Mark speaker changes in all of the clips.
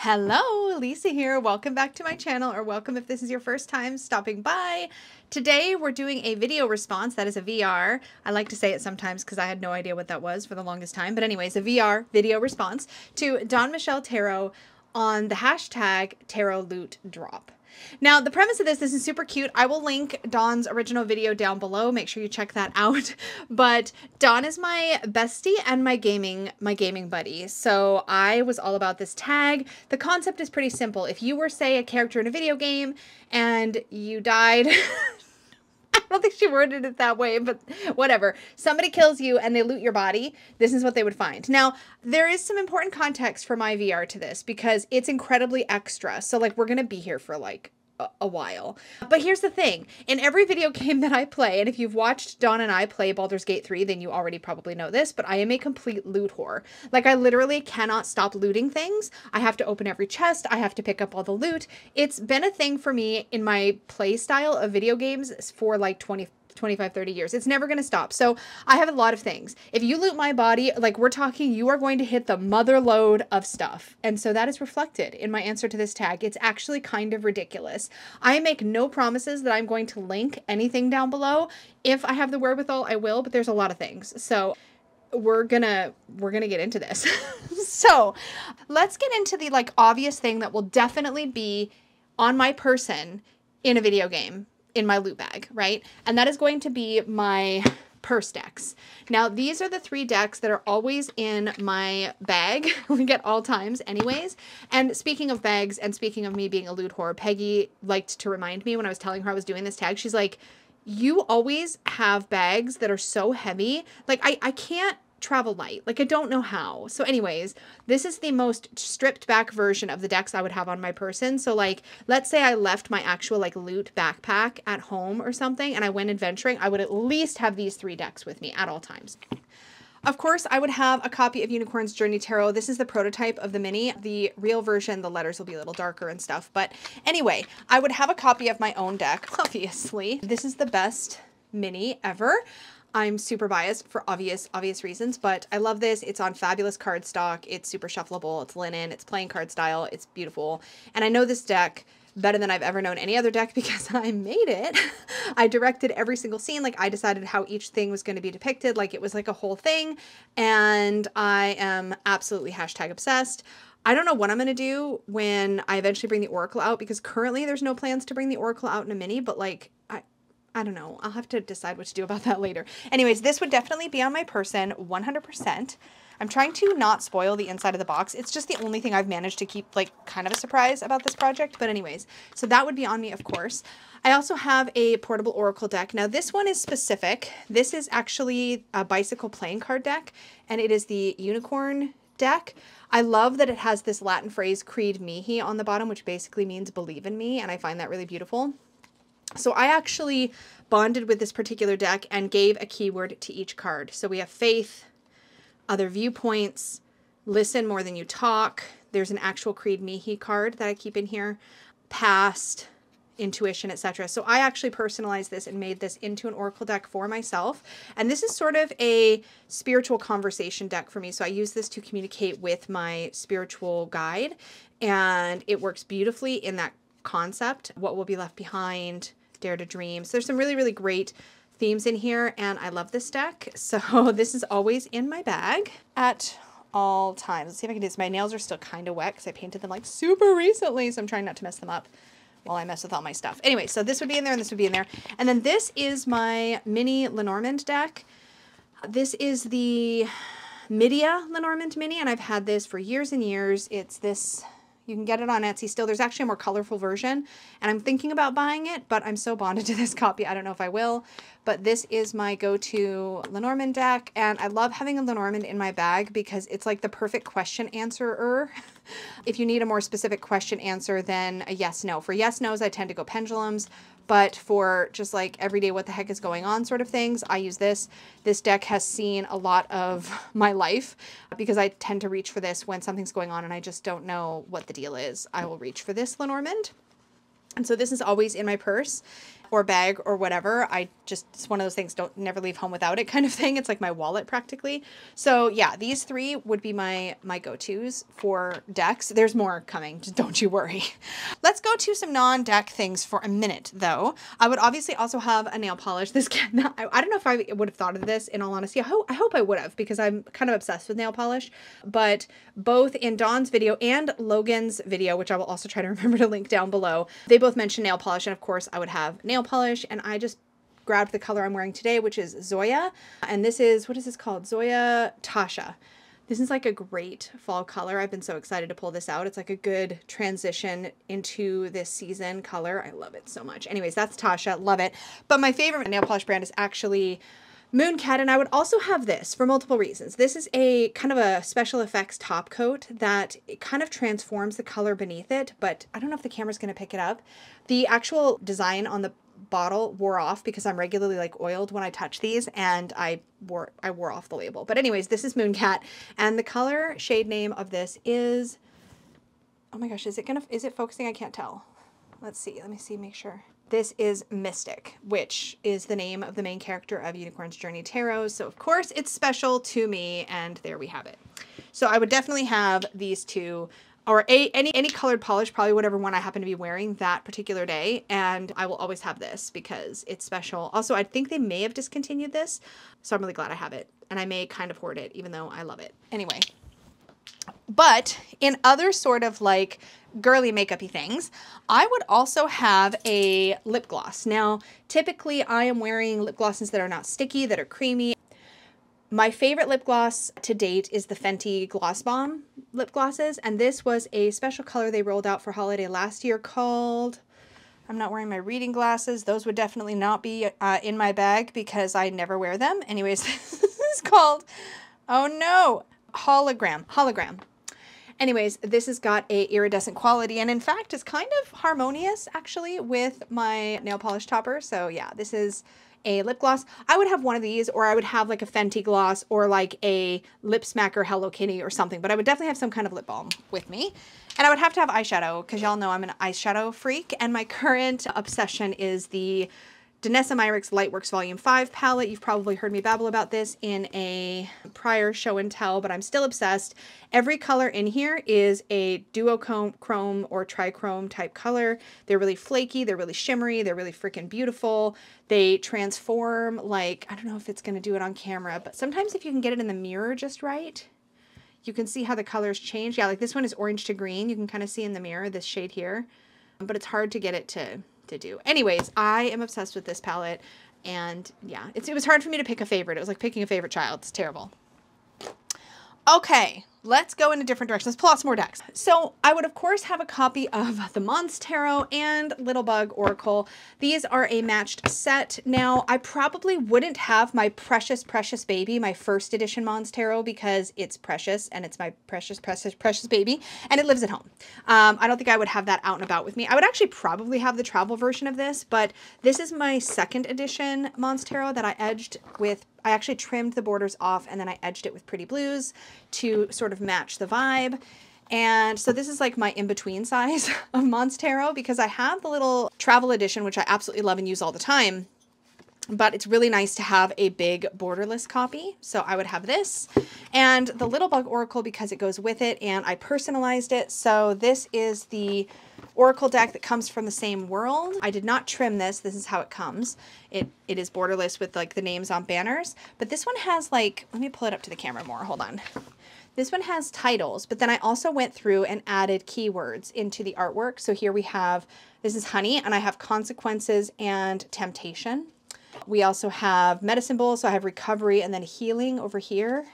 Speaker 1: Hello, Lisa here. Welcome back to my channel, or welcome if this is your first time stopping by. Today we're doing a video response. That is a VR. I like to say it sometimes because I had no idea what that was for the longest time. But anyways, a VR video response to Don Michelle Tarot on the hashtag Tarot Loot Drop. Now, the premise of this is super cute. I will link Dawn's original video down below. Make sure you check that out. But Dawn is my bestie and my gaming buddy. So I was all about this tag. The concept is pretty simple. If you were, say, a character in a video game and you died... I don't think she worded it that way, but whatever. Somebody kills you and they loot your body. This is what they would find. Now, there is some important context for my VR to this because it's incredibly extra. So like we're going to be here for like a while. But here's the thing. In every video game that I play, and if you've watched Dawn and I play Baldur's Gate 3, then you already probably know this, but I am a complete loot whore. Like I literally cannot stop looting things. I have to open every chest. I have to pick up all the loot. It's been a thing for me in my play style of video games for like 25, 30 years. It's never going to stop. So I have a lot of things. If you loot my body, like we're talking, you are going to hit the mother load of stuff. And so that is reflected in my answer to this tag. It's actually kind of ridiculous. I make no promises that I'm going to link anything down below. If I have the wherewithal, I will, but there's a lot of things. So we're gonna get into this. So let's get into the like obvious thing that will definitely be on my person in a video game, in my loot bag, right? And that is going to be my purse decks. Now, these are the 3 decks that are always in my bag at all times anyways. And speaking of bags and speaking of me being a loot whore, Peggy liked to remind me when I was telling her I was doing this tag, she's like, you always have bags that are so heavy. Like I can't travel light. Like I don't know how. So anyways, this is the most stripped back version of the decks I would have on my person. So like, let's say I left my actual like loot backpack at home or something and I went adventuring, I would at least have these 3 decks with me at all times. Of course, I would have a copy of Unicorn's Journey Tarot. This is the prototype of the mini. The real version, the letters will be a little darker and stuff. But anyway, I would have a copy of my own deck, obviously. This is the best mini ever. I'm super biased for obvious reasons, but I love this. It's on fabulous cardstock. It's super shuffleable. It's linen. It's playing card style. It's beautiful. And I know this deck better than I've ever known any other deck because I made it. I directed every single scene. Like I decided how each thing was going to be depicted. Like it was like a whole thing. And I am absolutely hashtag obsessed. I don't know what I'm going to do when I eventually bring the Oracle out because currently there's no plans to bring the Oracle out in a mini, but like I don't know. I'll have to decide what to do about that later. Anyways, this would definitely be on my person 100%. I'm trying to not spoil the inside of the box. It's just the only thing I've managed to keep like kind of a surprise about this project. But anyways, so that would be on me, of course. I also have a portable Oracle deck. Now this one is specific. This is actually a bicycle playing card deck, and it is the Unicorn deck. I love that it has this Latin phrase creed mihi on the bottom, which basically means believe in me, and I find that really beautiful. So I actually bonded with this particular deck and gave a keyword to each card. So we have faith, other viewpoints, listen more than you talk. There's an actual creed mihi card that I keep in here, past, intuition, etc. So I actually personalized this and made this into an Oracle deck for myself. And this is sort of a spiritual conversation deck for me. So I use this to communicate with my spiritual guide, and it works beautifully in that concept. What will be left behind, dare to dream. So there's some really, really great themes in here, and I love this deck. So this is always in my bag at all times. Let's see if I can do this. My nails are still kind of wet because I painted them like super recently, so I'm trying not to mess them up while I mess with all my stuff. Anyway, so this would be in there and this would be in there. And then this is my mini Lenormand deck. This is the Midia Lenormand mini, and I've had this for years and years. It's this... You can get it on Etsy still. There's actually a more colorful version, and I'm thinking about buying it, but I'm so bonded to this copy, I don't know if I will. But this is my go-to Lenormand deck, and I love having a Lenormand in my bag because it's like the perfect question answerer. If you need a more specific question answer than a yes-no. For yes-nos, I tend to go pendulums, but for just like everyday what the heck is going on sort of things, I use this. This deck has seen a lot of my life because I tend to reach for this when something's going on and I just don't know what the deal is. I will reach for this Lenormand. And so this is always in my purse or bag or whatever. It's one of those things, never leave home without it kind of thing. It's like my wallet practically. So yeah, these 3 would be my go-tos for decks. There's more coming, just don't you worry. Let's go to some non-deck things for a minute though. I would obviously also have a nail polish. I don't know if I would have thought of this in all honesty. I hope I would have, because I'm kind of obsessed with nail polish, but both in Dawn's video and Logan's video, which I will also try to remember to link down below, they both mentioned nail polish, and of course I would have nail polish, and I just grabbed the color I'm wearing today, which is Zoya, and this is, what is this called? Zoya Tasha. This is like a great fall color. I've been so excited to pull this out. It's like a good transition into this season color. I love it so much. Anyways, that's Tasha, love it. But my favorite nail polish brand is actually Mooncat, and I would also have this for multiple reasons. This is a kind of a special effects top coat that it kind of transforms the color beneath it, but I don't know if the camera's going to pick it up. The actual design on the bottle wore off because I'm regularly like oiled when I touch these, and I wore off the label. But anyways, this is Mooncat, and the color shade name of this is, oh my gosh, is it focusing? I can't tell. Let's see. Let me see, make sure. This is Mystic, which is the name of the main character of Unicorn's Journey Tarot. So of course it's special to me, and there we have it. So I would definitely have these 2, or any colored polish, probably whatever one I happen to be wearing that particular day. And I will always have this because it's special. Also, I think they may have discontinued this, so I'm really glad I have it. And I may kind of hoard it, even though I love it. Anyway. But in other sort of like girly makeup-y things, I would also have a lip gloss. Now, typically I am wearing lip glosses that are not sticky, that are creamy. My favorite lip gloss to date is the Fenty Gloss Bomb lip glosses, and this was a special color they rolled out for holiday last year called, I'm not wearing my reading glasses. Those would definitely not be in my bag because I never wear them. Anyways, this is called, oh no, Hologram. Anyways, this has got a iridescent quality, and in fact, it's kind of harmonious actually with my nail polish topper. So yeah, this is a lip gloss. I would have one of these, or I would have like a Fenty gloss, or like a Lip Smacker Hello Kitty or something, but I would definitely have some kind of lip balm with me. And I would have to have eyeshadow, because y'all know I'm an eyeshadow freak, and my current obsession is the Danessa Myricks Lightworks Volume 5 palette. You've probably heard me babble about this in a prior show and tell, but I'm still obsessed. Every color in here is a duochrome or trichrome type color. They're really flaky, they're really shimmery, they're really freaking beautiful. They transform, like, I don't know if it's going to do it on camera, but sometimes if you can get it in the mirror just right, you can see how the colors change. Yeah, like this one is orange to green. You can kind of see in the mirror, this shade here, but it's hard to get it to do. Anyways, I am obsessed with this palette, and yeah, it was hard for me to pick a favorite. It was like picking a favorite child. It's terrible. Okay, let's go in a different direction. Let's pull out some more decks. So I would of course have a copy of the Mons Tarot and Little Bug Oracle. These are a matched set. Now I probably wouldn't have my precious baby, my first edition Mons Tarot, because it's precious and it's my precious baby, and it lives at home. I don't think I would have that out and about with me. I would actually probably have the travel version of this, but this is my second edition Mons Tarot that I edged with. I actually trimmed the borders off, and then I edged it with Pretty Blues to sort of match the vibe. And so this is like my in-between size of Mons Tarot, because I have the little travel edition, which I absolutely love and use all the time. But it's really nice to have a big borderless copy. So I would have this and the Little Bug Oracle because it goes with it, and I personalized it. So this is the Oracle deck that comes from the same world. I did not trim this. This is how it comes. It is borderless with like the names on banners, but this one has like, let me pull it up to the camera more. Hold on. This one has titles, but then I also went through and added keywords into the artwork. So here we have, this is honey, and I have consequences and temptation. We also have meta symbols. So I have recovery and then healing over here.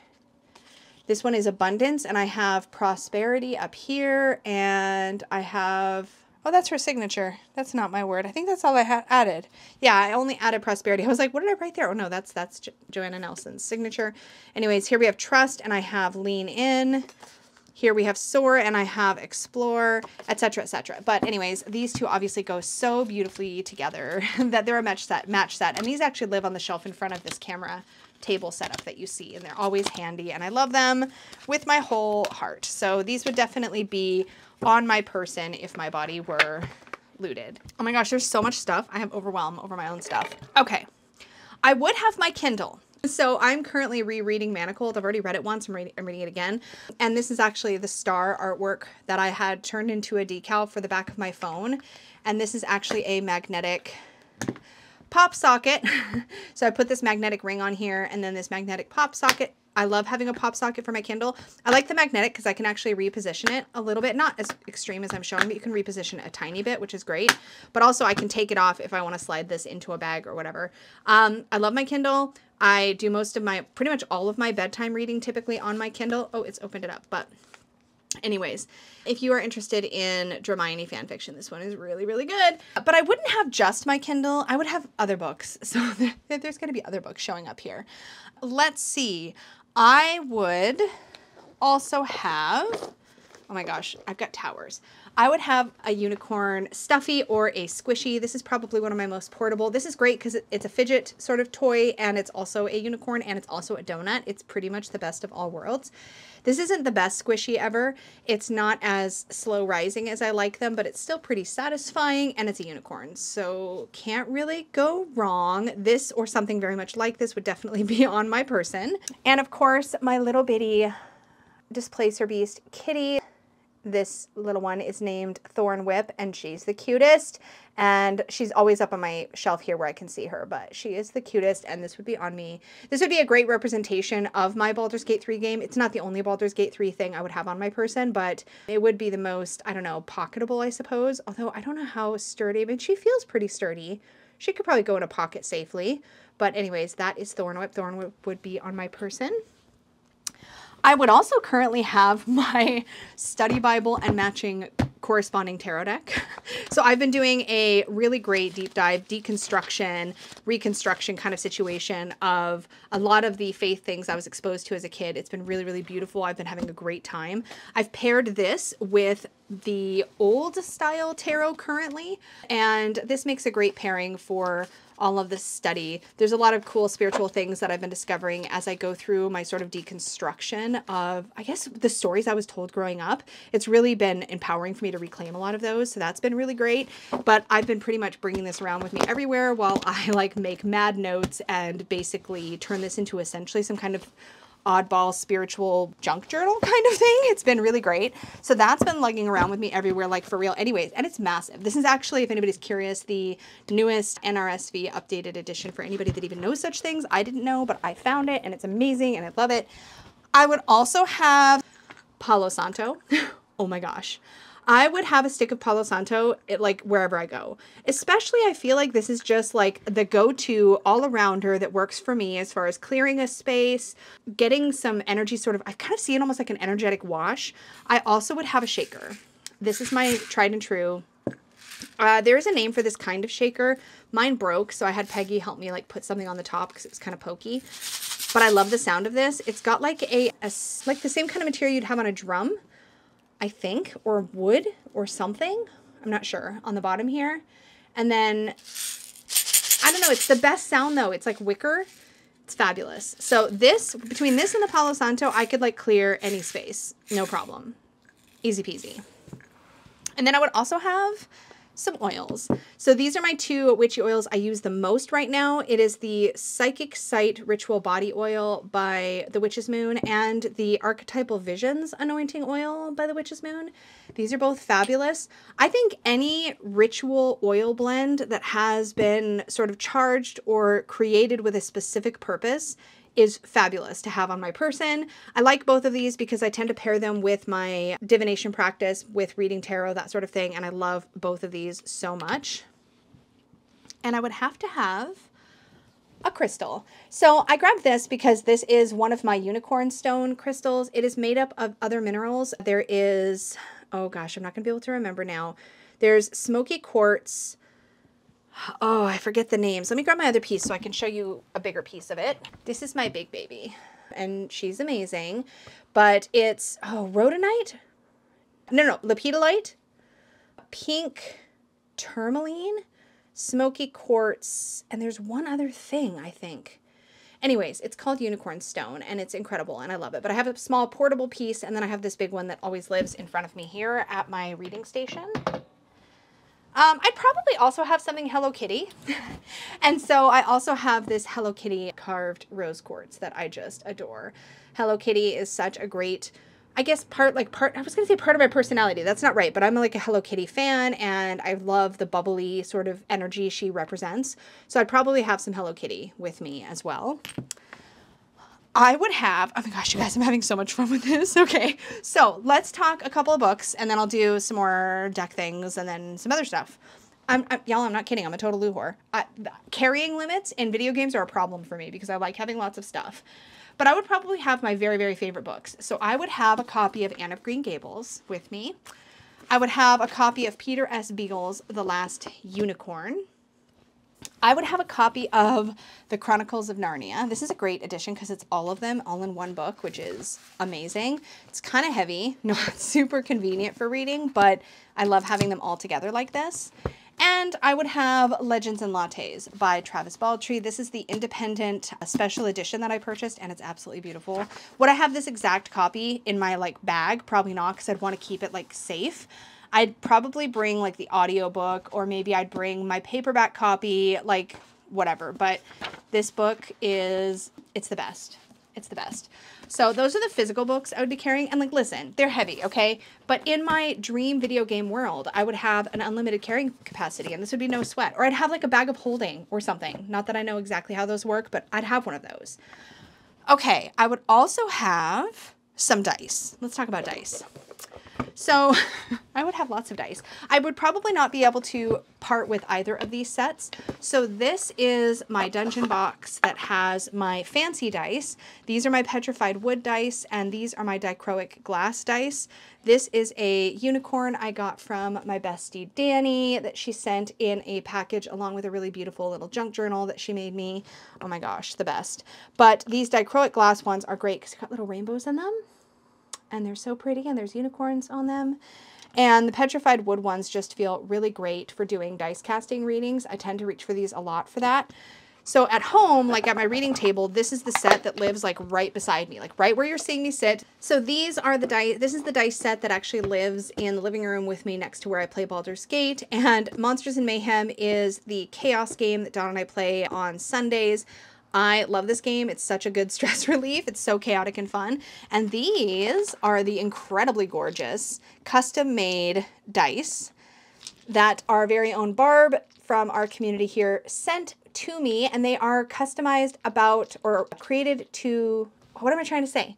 Speaker 1: This one is abundance, and I have prosperity up here, and I have, oh, that's her signature. That's not my word. I think that's all I had added. Yeah, I only added prosperity. I was like, what did I write there? Oh no, that's Joanna Nelson's signature. Anyways, here we have trust, and I have lean in. Here we have soar, and I have explore, etc., etc. But anyways, these two obviously go so beautifully together that they're a match set. And these actually live on the shelf in front of this camera table setup that you see, and they're always handy, and I love them with my whole heart. So these would definitely be on my person if my body were looted. Oh my gosh, there's so much stuff. I have overwhelm over my own stuff. Okay. I would have my Kindle. So I'm currently rereading Manacled. I've already read it once. I'm reading it again. And this is actually the star artwork that I had turned into a decal for the back of my phone. And this is actually a magnetic pop socket. So I put this magnetic ring on here and then this magnetic pop socket. I love having a pop socket for my Kindle. I like the magnetic because I can actually reposition it a little bit. Not as extreme as I'm showing, but you can reposition it a tiny bit, which is great. But also I can take it off if I want to slide this into a bag or whatever. I love my Kindle. I do pretty much all of my bedtime reading typically on my Kindle. Oh, it's opened it up. But anyways, if you are interested in Hermione fan fiction, this one is really, really good. But I wouldn't have just my Kindle. I would have other books. So there's going to be other books showing up here. Let's see. I would also have, oh my gosh, I've got towers. I would have a unicorn stuffy or a squishy. This is probably one of my most portable. This is great because it's a fidget sort of toy and it's also a unicorn and it's also a donut. It's pretty much the best of all worlds. This isn't the best squishy ever. It's not as slow rising as I like them, but it's still pretty satisfying and it's a unicorn. So can't really go wrong. This or something very much like this would definitely be on my person. And of course, my little bitty Displacer Beast kitty. This little one is named Thorn Whip and she's the cutest and she's always up on my shelf here where I can see her, but she is the cutest and this would be on me. This would be a great representation of my Baldur's Gate 3 game. It's not the only Baldur's Gate 3 thing I would have on my person, but it would be the most, I don't know, pocketable, I suppose. Although I don't know how sturdy, I mean, she feels pretty sturdy. She could probably go in a pocket safely. But anyways, that is Thorn Whip. Thorn Whip would be on my person. I would also currently have my study Bible and matching corresponding tarot deck. So I've been doing a really great deep dive, deconstruction, reconstruction kind of situation of a lot of the faith things I was exposed to as a kid. It's been really, really beautiful. I've been having a great time. I've paired this with the old style tarot currently, and this makes a great pairing for all of this study. There's a lot of cool spiritual things that I've been discovering as I go through my sort of deconstruction of, I guess, the stories I was told growing up. It's really been empowering for me to reclaim a lot of those. So that's been really great. But I've been pretty much bringing this around with me everywhere while I like make mad notes and basically turn this into essentially some kind of oddball spiritual junk journal kind of thing. It's been really great. So that's been lugging around with me everywhere, like for real. Anyways, and it's massive. This is actually, if anybody's curious, the newest NRSV updated edition for anybody that even knows such things. I didn't know, but I found it and it's amazing and I love it. I would also have Palo Santo. Oh my gosh. I would have a stick of Palo Santo like wherever I go. Especially I feel like this is just like the go-to all-arounder that works for me as far as clearing a space, getting some energy sort of, I kind of see it almost like an energetic wash. I also would have a shaker. This is my tried and true. There is a name for this kind of shaker. Mine broke, so I had Peggy help me like put something on the top because it was kind of pokey. But I love the sound of this. It's got like like the same kind of material you'd have on a drum, I think, or wood or something. I'm not sure, on the bottom here. And then, I don't know, it's the best sound though. It's like wicker. It's fabulous. So this, between this and the Palo Santo, I could like clear any space. No problem. Easy peasy. And then I would also have some oils. So these are my two witchy oils I use the most right now. It is the Psychic Sight Ritual Body Oil by the Witch's Moon and the Archetypal Visions Anointing Oil by the Witch's Moon. These are both fabulous. I think any ritual oil blend that has been sort of charged or created with a specific purpose is fabulous to have on my person. I like both of these because I tend to pair them with my divination practice, with reading tarot, that sort of thing, and I love both of these so much. And I would have to have a crystal. So I grabbed this because this is one of my unicorn stone crystals. It is made up of other minerals. There is, oh gosh, I'm not gonna be able to remember now. There's smoky quartz. Oh, I forget the names. Let me grab my other piece so I can show you a bigger piece of it. This is my big baby and she's amazing, but it's, oh, rhodonite? No, lepidolite, pink tourmaline, smoky quartz, and there's one other thing, I think. Anyways, it's called unicorn stone and it's incredible and I love it. But I have a small portable piece and then I have this big one that always lives in front of me here at my reading station. I'd probably also have something Hello Kitty. And so I also have this Hello Kitty carved rose quartz that I just adore. Hello Kitty is such a great, I guess I was going to say part of my personality. That's not right, but I'm like a Hello Kitty fan and I love the bubbly sort of energy she represents. So I'd probably have some Hello Kitty with me as well. I would have, oh my gosh, you guys, I'm having so much fun with this. Okay, so let's talk a couple of books and then I'll do some more deck things and then some other stuff. Y'all, I'm not kidding. I'm a total loo whore. Carrying limits in video games are a problem for me because I like having lots of stuff. But I would probably have my very, very favorite books. So I would have a copy of Anne of Green Gables with me. I would have a copy of Peter S. Beagle's The Last Unicorn. I would have a copy of The Chronicles of Narnia. This is a great edition because it's all of them all in one book, which is amazing. It's kind of heavy, not super convenient for reading, but I love having them all together like this. And I would have Legends and Lattes by Travis Baldtree. This is the independent special edition that I purchased, and it's absolutely beautiful. Would I have this exact copy in my like bag? Probably not, because I'd want to keep it like safe. I'd probably bring like the audiobook, or maybe I'd bring my paperback copy, like whatever. But this book it's the best. It's the best. So those are the physical books I would be carrying. And like, listen, they're heavy, okay? But in my dream video game world, I would have an unlimited carrying capacity and this would be no sweat. Or I'd have like a bag of holding or something. Not that I know exactly how those work, but I'd have one of those. Okay, I would also have some dice. Let's talk about dice. So I would have lots of dice. I would probably not be able to part with either of these sets. So this is my dungeon box that has my fancy dice. These are my petrified wood dice, and these are my dichroic glass dice. This is a unicorn I got from my bestie Danny that she sent in a package along with a really beautiful little junk journal that she made me. Oh my gosh, the best. But these dichroic glass ones are great because they've got little rainbows in them. And they're so pretty, and there's unicorns on them. And the petrified wood ones just feel really great for doing dice casting readings. I tend to reach for these a lot for that. So at home, like at my reading table, this is the set that lives like right beside me, like right where you're seeing me sit. So these are the dice. This is the dice set that actually lives in the living room with me next to where I play Baldur's Gate. And Monsters and Mayhem is the chaos game that Dawn and I play on Sundays. I love this game. It's such a good stress relief. It's so chaotic and fun. And these are the incredibly gorgeous custom-made dice that our very own Barb from our community here sent to me. And they are customized or created to, what am I trying to say?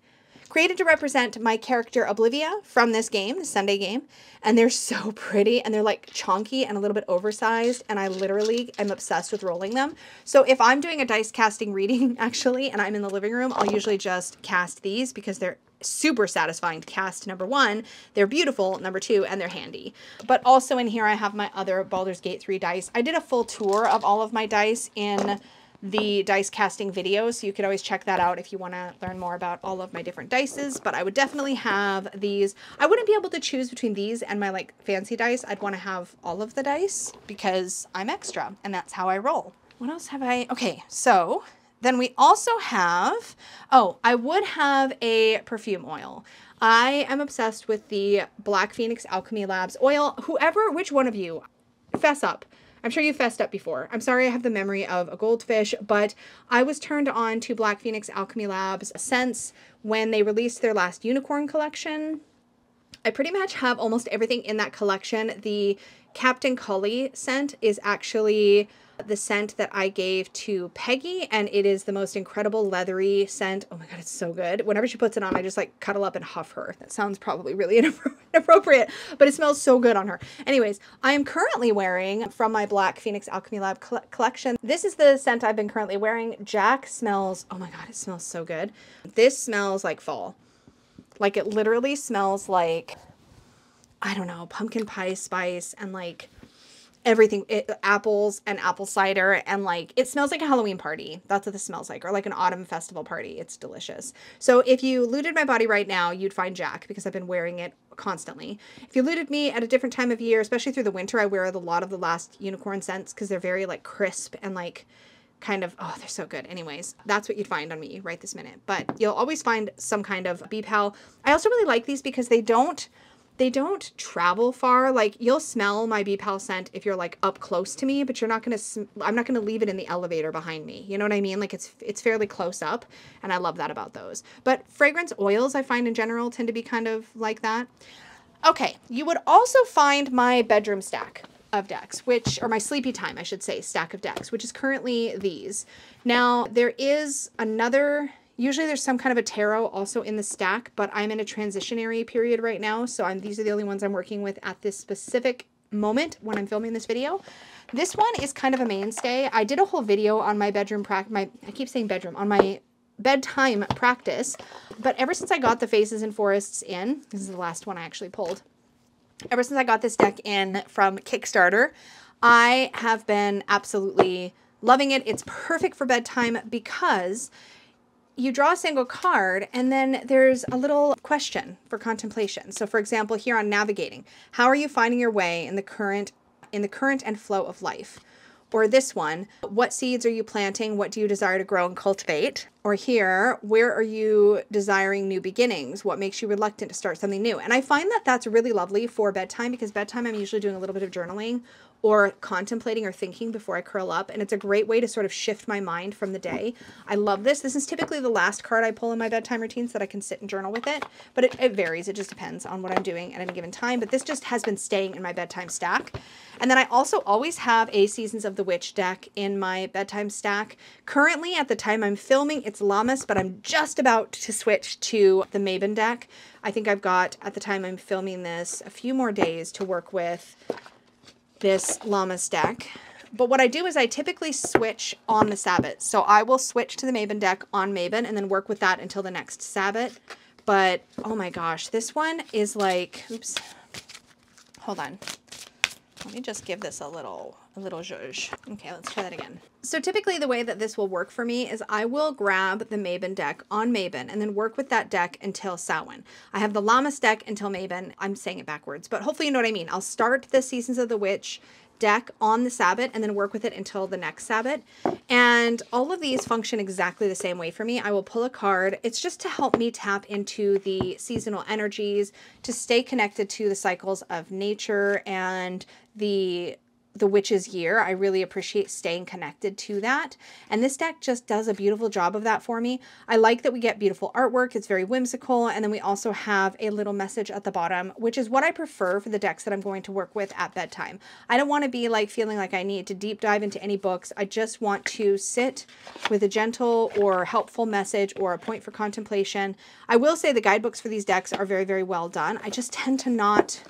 Speaker 1: Created to represent my character Oblivia from this game, the Sunday game. And they're so pretty and they're like chonky and a little bit oversized. And I literally am obsessed with rolling them. So if I'm doing a dice casting reading actually, and I'm in the living room, I'll usually just cast these because they're super satisfying to cast. Number one, they're beautiful. Number two, and they're handy. But also in here, I have my other Baldur's Gate 3 dice. I did a full tour of all of my dice in the dice casting video, so you could always check that out if you want to learn more about all of my different dices. But I would definitely have these. I wouldn't be able to choose between these and my like fancy dice. I'd want to have all of the dice because I'm extra and that's how I roll. What else have I? Okay, so then we also have, oh, I would have a perfume oil. I am obsessed with the Black Phoenix Alchemy Labs oil. Which one of you, fess up. I'm sure you've fessed up before. I'm sorry I have the memory of a goldfish, but I was turned on to Black Phoenix Alchemy Labs since when they released their last unicorn collection. I pretty much have almost everything in that collection. The Captain Cully scent is actually the scent that I gave to Peggy, and it is the most incredible leathery scent. Oh my god, it's so good. Whenever she puts it on, I just like cuddle up and huff her. That sounds probably really inappropriate, but it smells so good on her. Anyways, I am currently wearing from my Black Phoenix Alchemy Lab collection. This is the scent I've been currently wearing. Jack smells, oh my god, it smells so good. This smells like fall. Like it literally smells like, I don't know, pumpkin pie spice and like everything, apples and apple cider, and like it smells like a Halloween party. That's what this smells like, or like an autumn festival party. It's delicious. So if you looted my body right now, you'd find Jack because I've been wearing it constantly. If you looted me at a different time of year, especially through the winter, I wear a lot of the last unicorn scents because they're very like crisp and like kind of, oh, they're so good. Anyways, that's what you'd find on me right this minute. But you'll always find some kind of bee pal. I also really like these because they don't They don't travel far. Like, you'll smell my Bee Pal scent if you're like up close to me, but you're not going to, I'm not going to leave it in the elevator behind me. You know what I mean? Like, it's fairly close up, and I love that about those. But fragrance oils, I find in general, tend to be kind of like that. Okay, you would also find my bedroom stack of decks, or my sleepy time, I should say, stack of decks, which is currently these. Now, there is another, usually there's some kind of a tarot also in the stack, but I'm in a transitionary period right now, so these are the only ones I'm working with at this specific moment when I'm filming this video. This one is kind of a mainstay. I did a whole video on my bedroom I keep saying bedroom, on my bedtime practice, but ever since I got the Faces and Forests in, this is the last one I actually pulled, ever since I got this deck in from Kickstarter, I have been absolutely loving it. It's perfect for bedtime because you draw a single card and then there's a little question for contemplation. So for example, here on navigating, how are you finding your way in the current and flow of life? Or this one, what seeds are you planting? What do you desire to grow and cultivate? Or here, where are you desiring new beginnings? What makes you reluctant to start something new? And I find that that's really lovely for bedtime, because bedtime I'm usually doing a little bit of journaling or contemplating or thinking before I curl up. And it's a great way to sort of shift my mind from the day. I love this. This is typically the last card I pull in my bedtime routine so that I can sit and journal with it. But it varies. It just depends on what I'm doing at any given time. But this just has been staying in my bedtime stack. And then I also always have a Seasons of the Witch deck in my bedtime stack. Currently, at the time I'm filming, it's Lammas, but I'm just about to switch to the Mabon deck. I think I've got, at the time I'm filming this, a few more days to work with this Lammas deck. But what I do is I typically switch on the Sabbath. So I will switch to the Mabon deck on Mabon and then work with that until the next Sabbath. But, oh my gosh, this one is like, oops, hold on. Let me just give this a little zhuzh. Okay, let's try that again. So typically the way that this will work for me is I will grab the Mabon deck on Mabon and then work with that deck until Samhain. I have the Lammas deck until Mabon. I'm saying it backwards, but hopefully you know what I mean. I'll start the Seasons of the Witch deck on the Sabbath and then work with it until the next Sabbath. And all of these function exactly the same way for me. I will pull a card. It's just to help me tap into the seasonal energies, to stay connected to the cycles of nature and the witch's year. I really appreciate staying connected to that. And this deck just does a beautiful job of that for me. I like that we get beautiful artwork. It's very whimsical. And then we also have a little message at the bottom, which is what I prefer for the decks that I'm going to work with at bedtime. I don't want to be like feeling like I need to deep dive into any books. I just want to sit with a gentle or helpful message or a point for contemplation. I will say the guidebooks for these decks are very, very well done. I just tend to not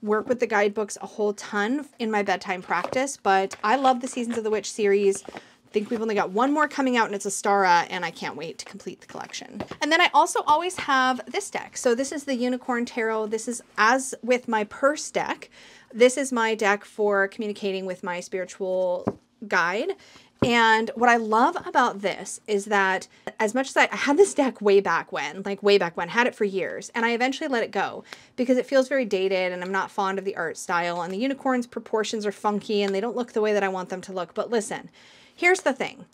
Speaker 1: work with the guidebooks a whole ton in my bedtime practice, but I love the Seasons of the Witch series. I think we've only got one more coming out and it's Astara, and I can't wait to complete the collection. And then I also always have this deck. So this is the Unicorn Tarot. This is, as with my purse deck, this is my deck for communicating with my spiritual guide. And what I love about this is that as much as I had this deck way back when, had it for years, and I eventually let it go because it feels very dated and I'm not fond of the art style, and the unicorn's proportions are funky and they don't look the way that I want them to look. But listen, here's the thing.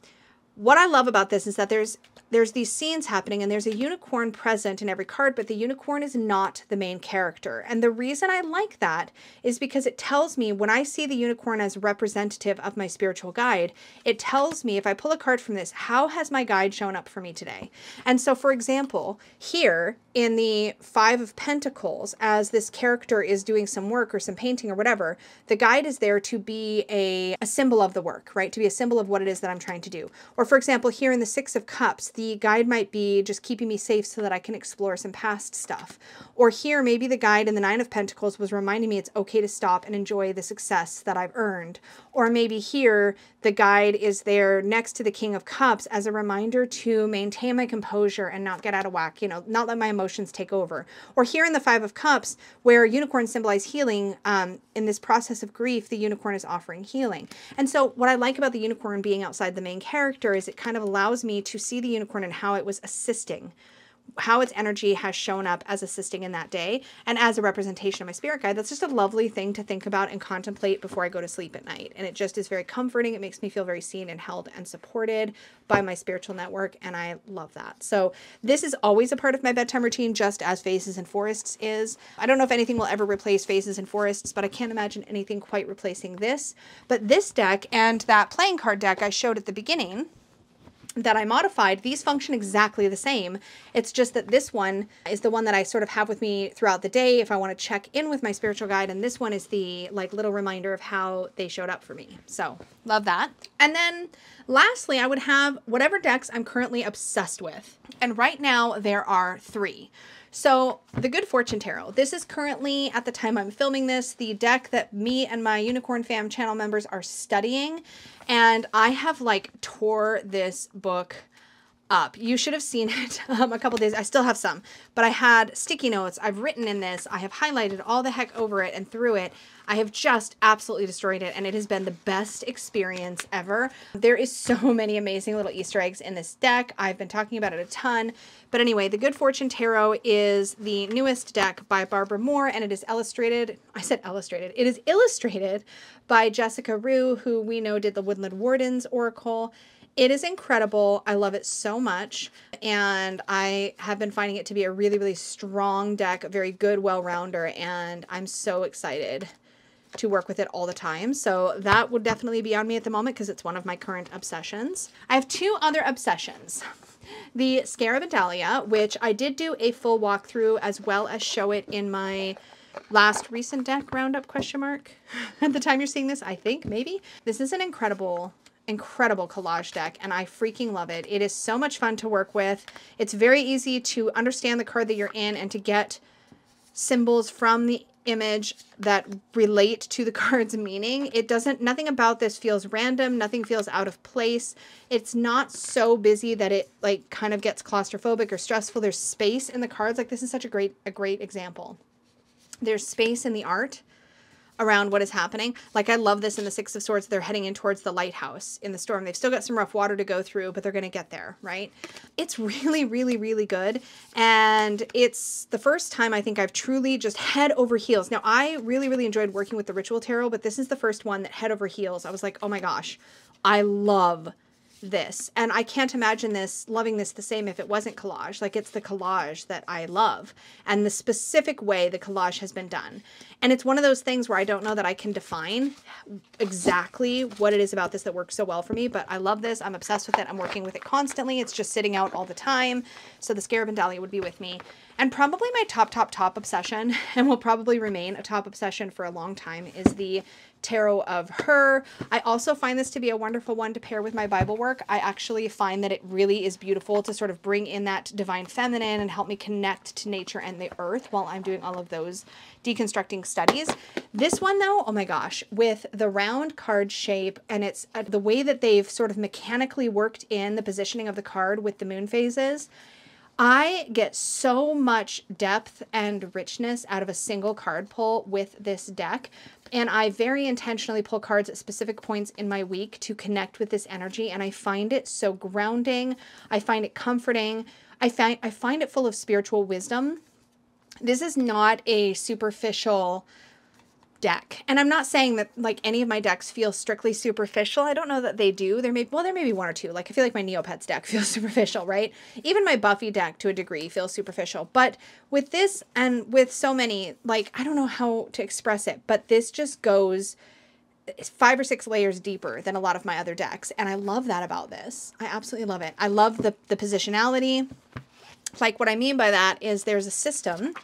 Speaker 1: What I love about this is that there's these scenes happening and there's a unicorn present in every card, but the unicorn is not the main character. And the reason I like that is because it tells me, when I see the unicorn as representative of my spiritual guide, it tells me, if I pull a card from this, how has my guide shown up for me today? And so, for example, here in the Five of Pentacles, as this character is doing some work or some painting or whatever, the guide is there to be a symbol of the work, right? To be a symbol of what it is that I'm trying to do. Or for example, here in the Six of Cups, the guide might be just keeping me safe so that I can explore some past stuff. Or here, maybe the guide in the Nine of Pentacles was reminding me it's okay to stop and enjoy the success that I've earned. Or maybe here, the guide is there next to the King of Cups as a reminder to maintain my composure and not get out of whack, you know, not let my emotions take over. Or here in the Five of Cups, where unicorns symbolize healing, in this process of grief, the unicorn is offering healing. And so what I like about the unicorn being outside the main character is it kind of allows me to see the unicorn and how it was assisting how its energy has shown up as assisting in that day and as a representation of my spirit guide. That's just a lovely thing to think about and contemplate before I go to sleep at night. And it just is very comforting. It makes me feel very seen and held and supported by my spiritual network. And I love that. So this is always a part of my bedtime routine, just as Faces and Forests is. I don't know if anything will ever replace Faces and Forests, but I can't imagine anything quite replacing this. But this deck and that playing card deck I showed at the beginning that I modified, these function exactly the same. It's just that this one is the one that I sort of have with me throughout the day if I want to check in with my spiritual guide, and this one is the like little reminder of how they showed up for me. So love that. And then lastly, I would have whatever decks I'm currently obsessed with. And right now there are 3. So the Good Fortune Tarot, this is currently, at the time I'm filming this, the deck that me and my Unicorn Fam channel members are studying. And I have like tore this book up. You should have seen it a couple days. I still have some, but I had sticky notes. I've written in this. I have highlighted all the heck over it and through it. I have just absolutely destroyed it, and it has been the best experience ever. There is so many amazing little Easter eggs in this deck. I've been talking about it a ton. But anyway, the Good Fortune Tarot is the newest deck by Barbara Moore, and it is illustrated. I said illustrated. It is illustrated by Jessica Rue, who we know did the Woodland Wardens Oracle. It is incredible. I love it so much. And I have been finding it to be a really, really strong deck, a very good well-rounder, and I'm so excited to work with it all the time. So that would definitely be on me at the moment because it's one of my current obsessions. I have 2 other obsessions. The Scarab and Dahlia, which I did do a full walkthrough as well as show it in my last recent deck roundup question mark. At the time you're seeing this, I think, maybe. This is an incredible collage deck, and I freaking love it. It is so much fun to work with. It's very easy to understand the card that you're in and to get symbols from the image that relate to the card's meaning. Nothing about this feels random. Nothing feels out of place. It's not so busy that it like kind of gets claustrophobic or stressful. There's space in the cards. Like this is such a great example. There's space in the art around what is happening. Like I love this in the Six of Swords. They're heading in towards the lighthouse in the storm. They've still got some rough water to go through, but they're going to get there, right? It's really, really, really good. And it's the first time I think I've truly just head over heels. Now, I really, really enjoyed working with the Ritual Tarot, but this is the first one that head over heels. I was like, oh my gosh, I love this. And I can't imagine loving this the same if it wasn't collage. Like it's the collage that I love and the specific way the collage has been done. And it's one of those things where I don't know that I can define exactly what it is about this that works so well for me, but I love this. I'm obsessed with it. I'm working with it constantly. It's just sitting out all the time. So the Scarab and Dahlia would be with me. And probably my top obsession, and will probably remain a top obsession for a long time, is the Tarot of Her. I also find this to be a wonderful one to pair with my Bible work. I actually find that it really is beautiful to sort of bring in that divine feminine and help me connect to nature and the earth while I'm doing all of those deconstructing studies. This one though, oh my gosh, with the round card shape and it's the way that they've sort of mechanically worked in the positioning of the card with the moon phases, I get so much depth and richness out of a single card pull with this deck. And I very intentionally pull cards at specific points in my week to connect with this energy. And I find it so grounding. I find it comforting. I find it full of spiritual wisdom. This is not a superficial deck. And I'm not saying that like any of my decks feel strictly superficial. I don't know that they do. There may be one or two. Like I feel like my Neopets deck feels superficial, right? Even my Buffy deck to a degree feels superficial. But with this and with so many, like I don't know how to express it, but this just goes 5 or 6 layers deeper than a lot of my other decks. And I love that about this. I absolutely love it. I love the positionality. Like what I mean by that is there's a system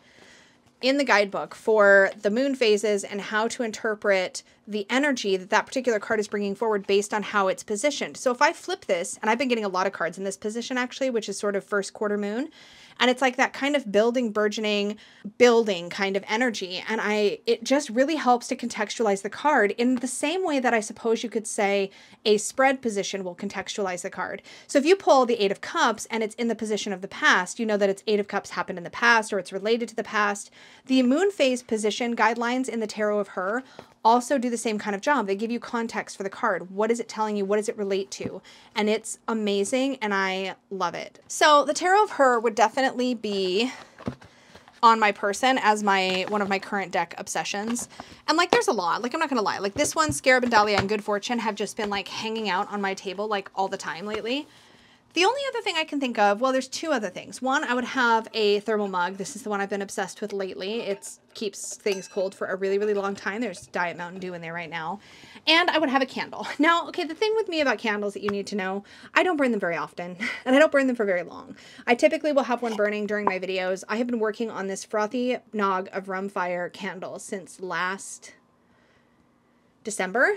Speaker 1: in the guidebook for the moon phases and how to interpret the energy that that particular card is bringing forward based on how it's positioned. So if I flip this, and I've been getting a lot of cards in this position actually, which is sort of first quarter moon, and it's like that kind of building, burgeoning, building kind of energy. And it just really helps to contextualize the card in the same way that I suppose you could say a spread position will contextualize the card. So if you pull the 8 of Cups and it's in the position of the past, you know that it's 8 of Cups happened in the past or it's related to the past. The moon phase position guidelines in the Tarot of Her also do the same kind of job. They give you context for the card. What is it telling you? What does it relate to? And it's amazing, and I love it. So the Tarot of Her would definitely be on my person as one of my current deck obsessions. And like there's a lot, like I'm not gonna lie, like this one, Scarab and Dahlia and Good Fortune, have just been like hanging out on my table like all the time lately. The only other thing I can think of, well, there's two other things. One, I would have a thermal mug. This is the one I've been obsessed with lately. It keeps things cold for a really, really long time. There's Diet Mountain Dew in there right now. And I would have a candle. Now, okay, the thing with me about candles that you need to know, I don't burn them very often, and I don't burn them for very long. I typically will have one burning during my videos. I have been working on this Frothy Nog of Rum Fire candle since last December.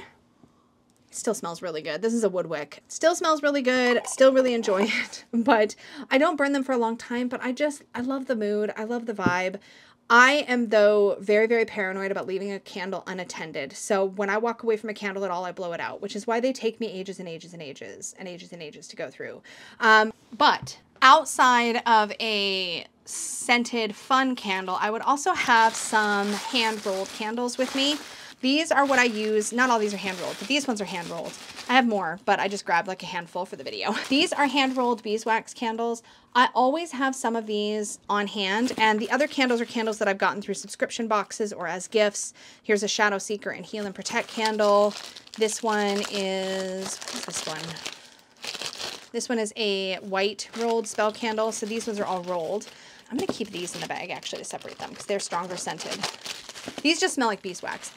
Speaker 1: Still smells really good. This is a wood wick. Still smells really good. Still really enjoy it. But I don't burn them for a long time, but I love the mood. I love the vibe. I am, though, very, very paranoid about leaving a candle unattended. So when I walk away from a candle at all, I blow it out, which is why they take me ages and ages and ages and ages and ages to go through. But outside of a scented fun candle, I would also have some hand-rolled candles with me. These are what I use. Not all these are hand-rolled, but these ones are hand-rolled. I have more, but I just grabbed like a handful for the video. These are hand-rolled beeswax candles. I always have some of these on hand, and the other candles are candles that I've gotten through subscription boxes or as gifts. Here's a Shadow Seeker and Heal and Protect candle. This one is, what is this one? This one is a white rolled spell candle, so these ones are all rolled. I'm going to keep these in the bag, actually, to separate them, because they're stronger scented. These just smell like beeswax.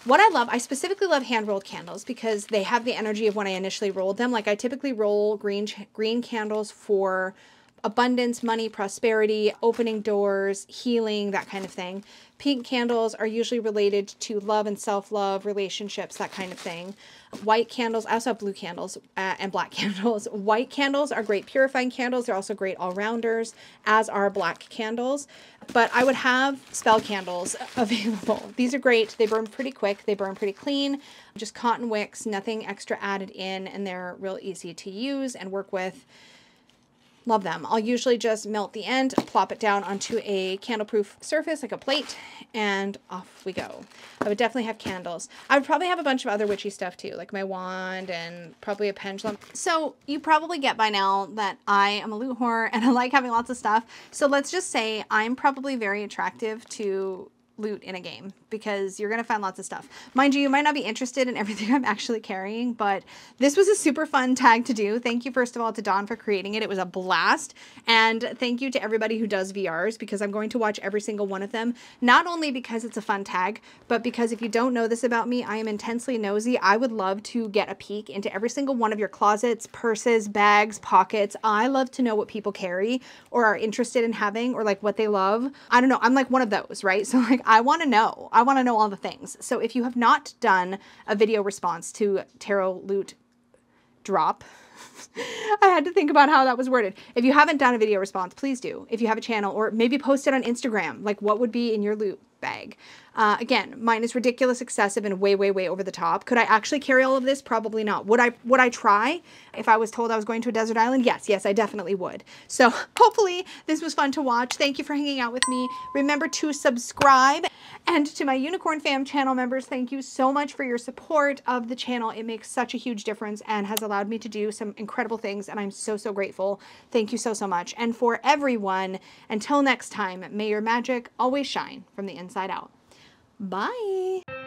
Speaker 1: What I love, I specifically love hand-rolled candles because they have the energy of when I initially rolled them. Like I typically roll green candles for abundance, money, prosperity, opening doors, healing, that kind of thing. Pink candles are usually related to love and self-love, relationships, that kind of thing. White candles, I also have blue candles and black candles. White candles are great purifying candles. They're also great all-rounders, as are black candles. But I would have spell candles available. These are great. They burn pretty quick. They burn pretty clean. Just cotton wicks, nothing extra added in, and they're real easy to use and work with. Love them. I'll usually just melt the end, plop it down onto a candle-proof surface, like a plate, and off we go. I would definitely have candles. I would probably have a bunch of other witchy stuff too, like my wand and probably a pendulum. So you probably get by now that I am a loot whore and I like having lots of stuff. So let's just say I'm probably very attractive to loot in a game because you're going to find lots of stuff. Mind you, you might not be interested in everything I'm actually carrying, but this was a super fun tag to do. Thank you, first of all, to Dawn for creating it. It was a blast. And thank you to everybody who does VRs because I'm going to watch every single one of them. Not only because it's a fun tag, but because if you don't know this about me, I am intensely nosy. I would love to get a peek into every single one of your closets, purses, bags, pockets. I love to know what people carry or are interested in having or like what they love. I don't know. I'm like one of those, right? So like I want to know. I want to know all the things. So if you have not done a video response to Tarot Loot Drop, I had to think about how that was worded. If you haven't done a video response, please do. If you have a channel, or maybe post it on Instagram, like what would be in your loot bag. Again, mine is ridiculous, excessive, and way, way, way over the top. Could I actually carry all of this? Probably not. Would I try if I was told I was going to a desert island? Yes, I definitely would. So hopefully this was fun to watch. Thank you for hanging out with me. Remember to subscribe. And to my Unicorn Fam channel members, thank you so much for your support of the channel. It makes such a huge difference and has allowed me to do some incredible things, and I'm so, so grateful. Thank you so, so much. And for everyone, until next time, may your magic always shine from the inside out. Bye.